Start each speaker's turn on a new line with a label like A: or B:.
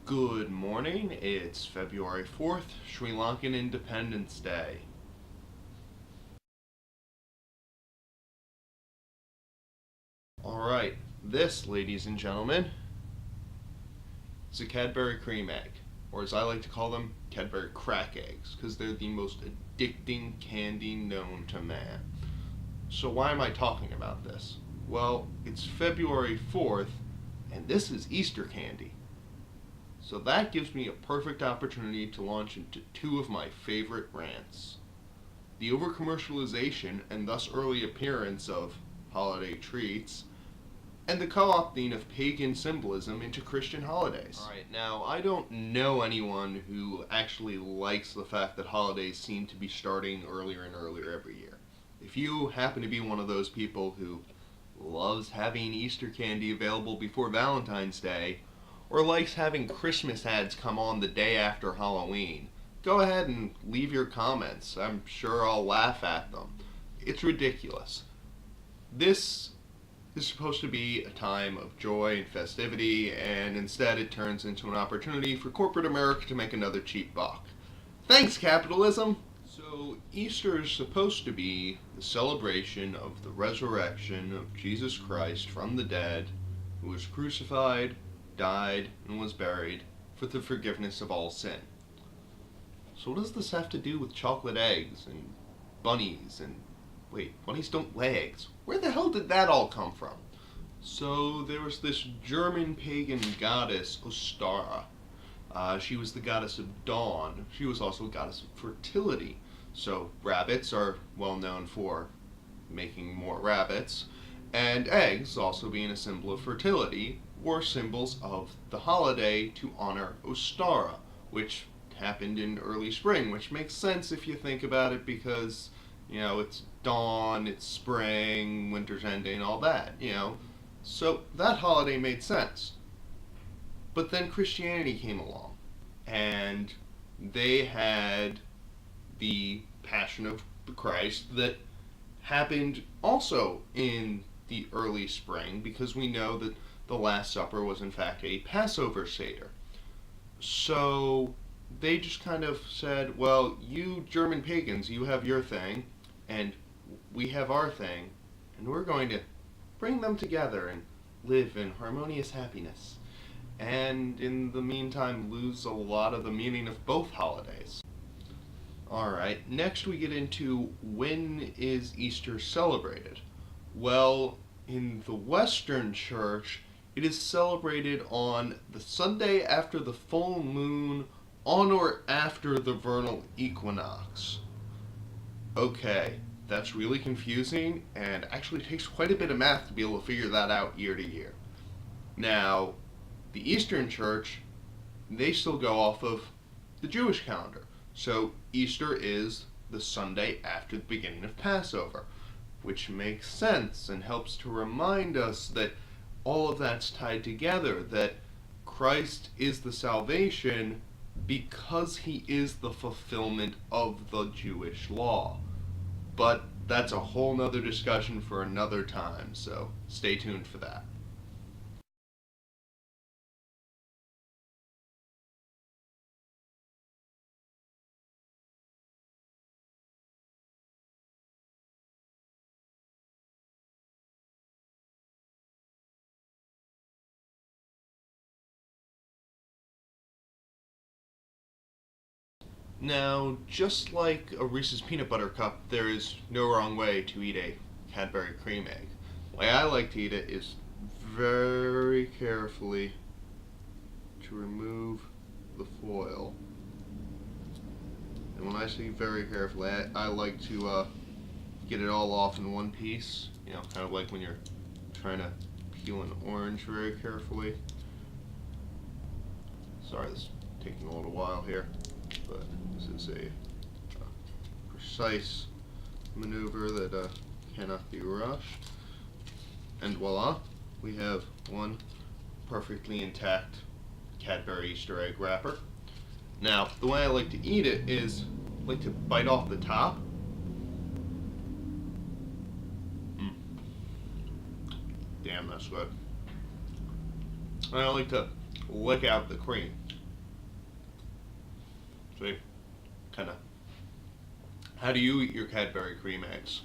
A: Good morning. It's February 4th, Sri Lankan Independence Day. Alright, this, ladies and gentlemen, is a Cadbury Cream Egg, or as I like to call them, Cadbury Crack Eggs, because they're the most addicting candy known to man. So why am I talking about this? Well, it's February 4th, and this is Easter candy. So that gives me a perfect opportunity to launch into two of my favorite rants. The over-commercialization and thus early appearance of holiday treats, and the co-opting of pagan symbolism into Christian holidays. Alright, now I don't know anyone who actually likes the fact that holidays seem to be starting earlier and earlier every year. If you happen to be one of those people who loves having Easter candy available before Valentine's Day, or likes having Christmas ads come on the day after Halloween, go ahead and leave your comments. I'm sure I'll laugh at them. It's ridiculous. This is supposed to be a time of joy and festivity, and instead it turns into an opportunity for corporate America to make another cheap buck. Thanks, capitalism! So, Easter is supposed to be the celebration of the resurrection of Jesus Christ from the dead, who was crucified, died, and was buried for the forgiveness of all sin. So what does this have to do with chocolate eggs and bunnies and... wait, bunnies don't lay eggs. Where the hell did that all come from? So there was this German pagan goddess, Ostara. She was the goddess of dawn. She was also a goddess of fertility. So rabbits are well known for making more rabbits, and eggs, also being a symbol of fertility, were symbols of the holiday to honor Ostara, which happened in early spring, which makes sense if you think about it because, it's dawn, it's spring, winter's ending, all that, So that holiday made sense. But then Christianity came along, and they had the Passion of Christ that happened also in the early spring, because we know that the Last Supper was in fact a Passover Seder. So they just kind of said, well, you German pagans, you have your thing, and we have our thing, and we're going to bring them together and live in harmonious happiness. And in the meantime, lose a lot of the meaning of both holidays. Alright, next we get into when is Easter celebrated? Well, in the Western Church, it is celebrated on the Sunday after the full moon, on or after the vernal equinox. Okay, that's really confusing, and actually takes quite a bit of math to be able to figure that out year to year. Now, the Eastern Church, they still go off of the Jewish calendar. So Easter is the Sunday after the beginning of Passover, which makes sense and helps to remind us that all of that's tied together, that Christ is the salvation because he is the fulfillment of the Jewish law. But that's a whole nother discussion for another time, so stay tuned for that. Now, just like a Reese's Peanut Butter Cup, there is no wrong way to eat a Cadbury Cream Egg. The way I like to eat it is very carefully to remove the foil. And when I say very carefully, I like to get it all off in one piece. Kind of like when you're trying to peel an orange very carefully. Sorry, this is taking a little while here, but this is a precise maneuver that cannot be rushed. And voila, we have one perfectly intact Cadbury Easter egg wrapper. Now, the way I like to eat it is I like to bite off the top. Damn, that's good. And I like to lick out the cream. See? Kind of. How do you eat your Cadbury Cream Eggs?